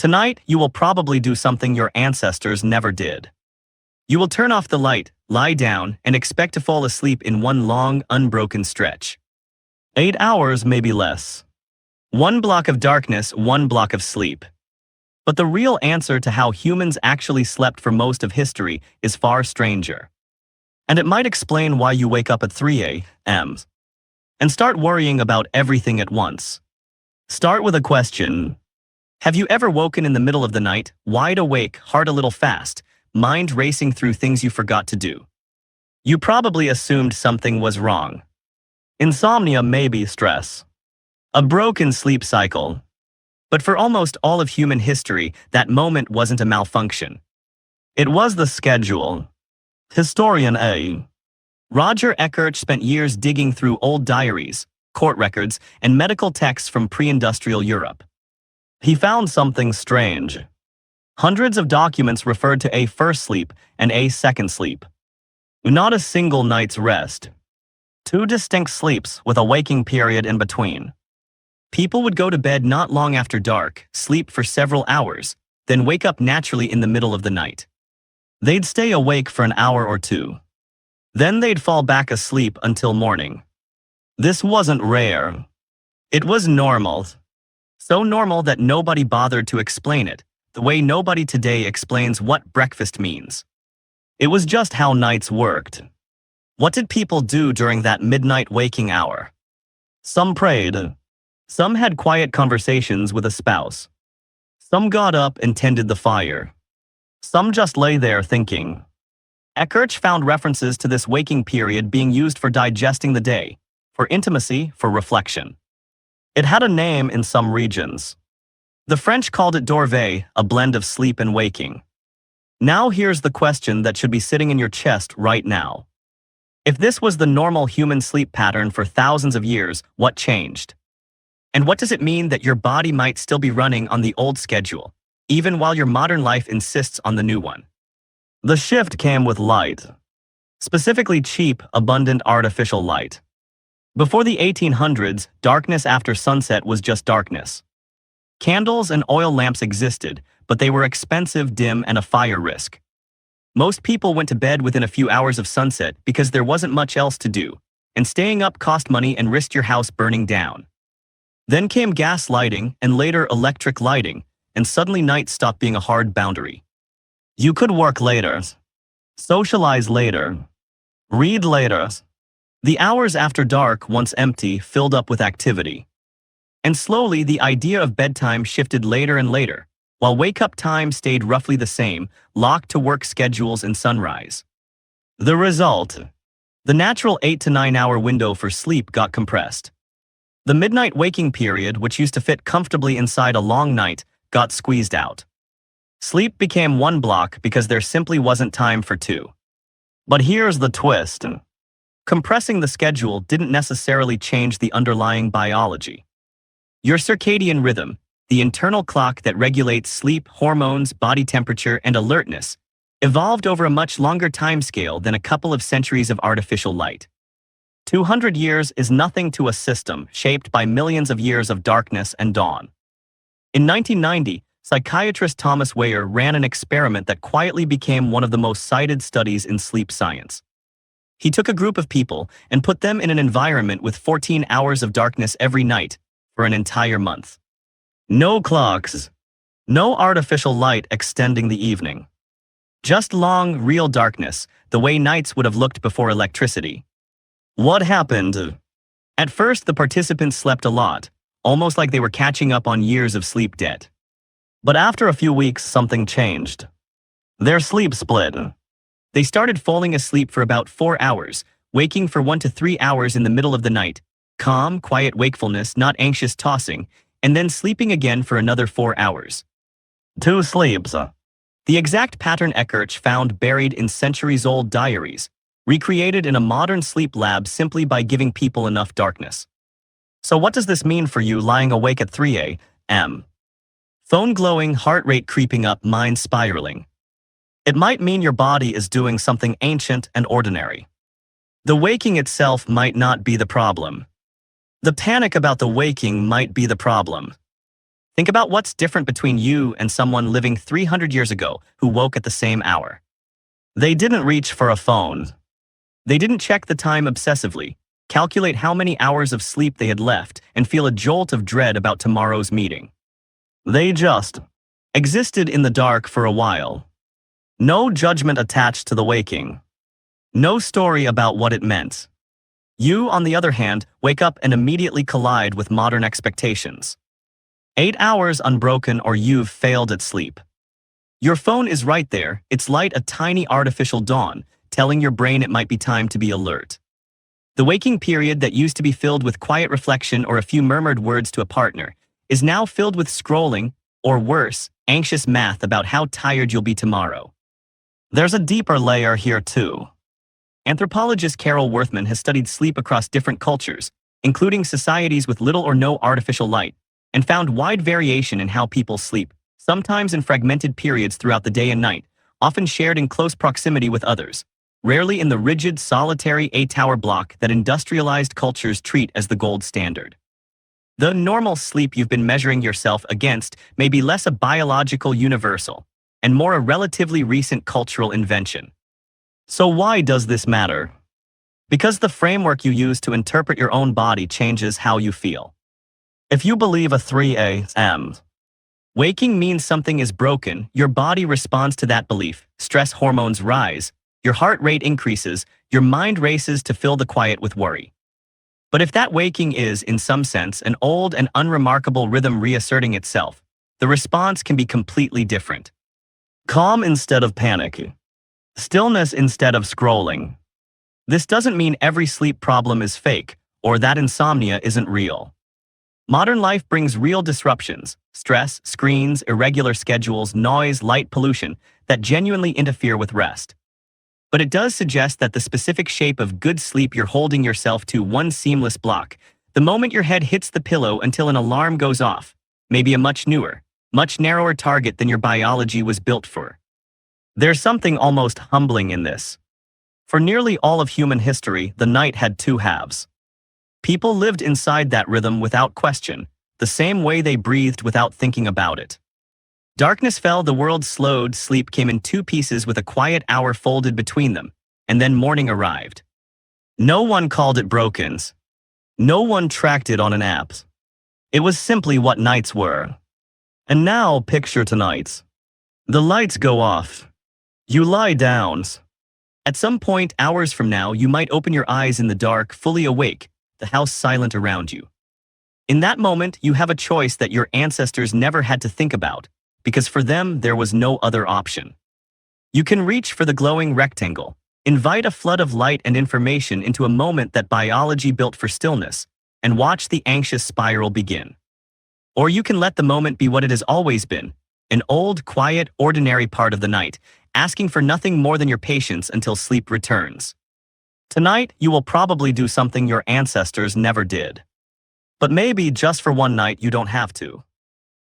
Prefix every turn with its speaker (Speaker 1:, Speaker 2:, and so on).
Speaker 1: Tonight, you will probably do something your ancestors never did. You will turn off the light, lie down, and expect to fall asleep in one long, unbroken stretch. 8 hours, maybe less. One block of darkness, one block of sleep. But the real answer to how humans actually slept for most of history is far stranger. And it might explain why you wake up at 3 a.m. and start worrying about everything at once. Start with a question. Have you ever woken in the middle of the night, wide awake, heart a little fast, mind racing through things you forgot to do? You probably assumed something was wrong. Insomnia, maybe stress. A broken sleep cycle. But for almost all of human history, that moment wasn't a malfunction. It was the schedule. Historian A. Roger Eckhart spent years digging through old diaries, court records, and medical texts from pre-industrial Europe. He found something strange. Hundreds of documents referred to a first sleep and a second sleep. Not a single night's rest. 2 distinct sleeps with a waking period in between. People would go to bed not long after dark, sleep for several hours, then wake up naturally in the middle of the night. They'd stay awake for an hour or two. Then they'd fall back asleep until morning. This wasn't rare. It was normal. So normal that nobody bothered to explain it, the way nobody today explains what breakfast means. It was just how nights worked. What did people do during that midnight waking hour? Some prayed. Some had quiet conversations with a spouse. Some got up and tended the fire. Some just lay there thinking. Eckhart found references to this waking period being used for digesting the day, for intimacy, for reflection. It had a name in some regions. The French called it dorveil, a blend of sleep and waking. Now here's the question that should be sitting in your chest right now. If this was the normal human sleep pattern for thousands of years, what changed? And what does it mean that your body might still be running on the old schedule, even while your modern life insists on the new one? The shift came with light. Specifically cheap, abundant artificial light. Before the 1800s, darkness after sunset was just darkness. Candles and oil lamps existed, but they were expensive, dim, and a fire risk. Most people went to bed within a few hours of sunset because there wasn't much else to do, and staying up cost money and risked your house burning down. Then came gas lighting and later electric lighting, and suddenly night stopped being a hard boundary. You could work later, socialize later, read later. The hours after dark, once empty, filled up with activity. And slowly the idea of bedtime shifted later and later, while wake-up time stayed roughly the same, locked to work schedules and sunrise. The result? The natural 8 to 9 hour window for sleep got compressed. The midnight waking period, which used to fit comfortably inside a long night, got squeezed out. Sleep became one block because there simply wasn't time for two. But here's the twist. Compressing the schedule didn't necessarily change the underlying biology. Your circadian rhythm, the internal clock that regulates sleep, hormones, body temperature, and alertness, evolved over a much longer timescale than a couple of centuries of artificial light. 200 years is nothing to a system shaped by millions of years of darkness and dawn. In 1990, psychiatrist Thomas Weyer ran an experiment that quietly became one of the most cited studies in sleep science. He took a group of people and put them in an environment with 14 hours of darkness every night for an entire month. No clocks, no artificial light extending the evening. Just long, real darkness, the way nights would have looked before electricity. What happened? At first, the participants slept a lot, almost like they were catching up on years of sleep debt. But after a few weeks, something changed. Their sleep split. They started falling asleep for about 4 hours, waking for 1 to 3 hours in the middle of the night, calm, quiet wakefulness, not anxious tossing, and then sleeping again for another 4 hours. 2 sleeps. The exact pattern Eckhart found buried in centuries-old diaries, recreated in a modern sleep lab simply by giving people enough darkness. So what does this mean for you lying awake at 3 a.m.? Phone glowing, heart rate creeping up, mind spiraling. It might mean your body is doing something ancient and ordinary. The waking itself might not be the problem. The panic about the waking might be the problem. Think about what's different between you and someone living 300 years ago who woke at the same hour. They didn't reach for a phone. They didn't check the time obsessively, calculate how many hours of sleep they had left, and feel a jolt of dread about tomorrow's meeting. They just existed in the dark for a while. No judgment attached to the waking. No story about what it meant. You, on the other hand, wake up and immediately collide with modern expectations. 8 hours unbroken or you've failed at sleep. Your phone is right there, its light a tiny artificial dawn, telling your brain it might be time to be alert. The waking period that used to be filled with quiet reflection or a few murmured words to a partner is now filled with scrolling, or worse, anxious math about how tired you'll be tomorrow. There's a deeper layer here too. Anthropologist Carol Worthman has studied sleep across different cultures, including societies with little or no artificial light, and found wide variation in how people sleep, sometimes in fragmented periods throughout the day and night, often shared in close proximity with others, rarely in the rigid, solitary 8-hour block that industrialized cultures treat as the gold standard. The normal sleep you've been measuring yourself against may be less a biological universal, and more a relatively recent cultural invention. So why does this matter? Because the framework you use to interpret your own body changes how you feel. If you believe a 3 a.m. waking means something is broken, your body responds to that belief. Stress hormones rise, your heart rate increases, your mind races to fill the quiet with worry. But if that waking is, in some sense, an old and unremarkable rhythm reasserting itself, the response can be completely different. Calm instead of panic. Stillness instead of scrolling. This doesn't mean every sleep problem is fake, or that insomnia isn't real. Modern life brings real disruptions, stress, screens, irregular schedules, noise, light pollution, that genuinely interfere with rest. But it does suggest that the specific shape of good sleep you're holding yourself to one seamless block, the moment your head hits the pillow until an alarm goes off, may be a much newer, much narrower target than your biology was built for. There's something almost humbling in this. For nearly all of human history, the night had two halves. People lived inside that rhythm without question, the same way they breathed without thinking about it. Darkness fell, the world slowed, sleep came in two pieces with a quiet hour folded between them, and then morning arrived. No one called it broken. No one tracked it on an app. It was simply what nights were. And now picture tonight. The lights go off. You lie down. At some point, hours from now, you might open your eyes in the dark, fully awake, the house silent around you. In that moment, you have a choice that your ancestors never had to think about, because for them, there was no other option. You can reach for the glowing rectangle, invite a flood of light and information into a moment that biology built for stillness, and watch the anxious spiral begin. Or you can let the moment be what it has always been, an old, quiet, ordinary part of the night, asking for nothing more than your patience until sleep returns. Tonight, you will probably do something your ancestors never did. But maybe just for one night you don't have to.